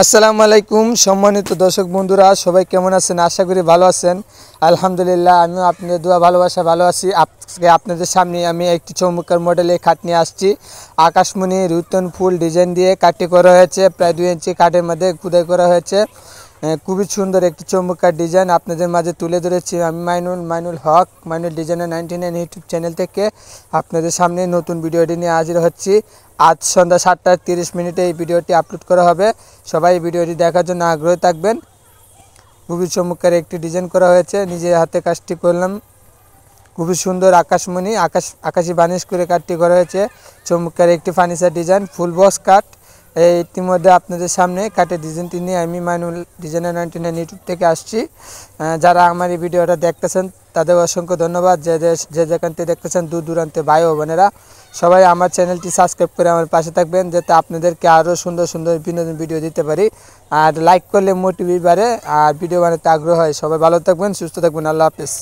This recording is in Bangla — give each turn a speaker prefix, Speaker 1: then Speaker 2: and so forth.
Speaker 1: আসসালামু আলাইকুম সম্মানিত দর্শক বন্ধুরা সবাই কেমন আছেন? আশা করি ভালো আছেন। আলহামদুলিল্লাহ আমিও আপনাদের দোয়া ভালোবাসা ভালো আছি। আজকে আপনাদের সামনে আমি একটি চমৎকার মডেলের খাট নিয়ে আসছি। আকাশমণি রুতন ফুল ডিজাইন দিয়ে কাটটি করা হয়েছে, প্রায় 2 ইঞ্চি কাঠের মধ্যে খোদাই করা হয়েছে। খুবই সুন্দর একটি চমৎকার ডিজাইন আপনাদের মাঝে তুলে ধরেছি আমি মাইনুল হক, মাইনুল ডিজাইনার 99 ইউটিউব চ্যানেল থেকে আপনাদের সামনে নতুন ভিডিওটি নিয়ে হাজির হচ্ছি। আজ সন্ধ্যা 7:30 এই ভিডিওটি আপলোড করা হবে। সবাই ভিডিওটি দেখার জন্য আগ্রহী থাকবেন। খুবই চমৎকার একটি ডিজাইন করা হয়েছে, নিজের হাতে কাজটি করলাম। খুবই সুন্দর আকাশমণি আকাশি বানিশ করে কাঠটি করা হয়েছে। চমৎকার একটি ফার্নিচার ডিজাইন, ফুল বক্স কাঠ। ইতিমধ্যে আপনাদের সামনে কাঠের ডিজাইনটি নিয়ে আমি মাইনুল ডিজাইনার 99 ইউটিউব থেকে আসছি। যারা আমার এই ভিডিওটা দেখতেছেন তাদের অসংখ্য ধন্যবাদ। যে যেখান থেকে দেখতেছেন দূর দূরান্তে ভাই ও বোনেরা সবাই আমার চ্যানেলটি সাবস্ক্রাইব করে আমার পাশে থাকবেন, যাতে আপনাদেরকে আরও সুন্দর সুন্দর বিনোদন ভিডিও দিতে পারি। আর লাইক করলে মোটিভেট বাড়ে আর ভিডিও বানাতে আগ্রহ হয়। সবাই ভালো থাকবেন, সুস্থ থাকবেন। আল্লাহ হাফেজ।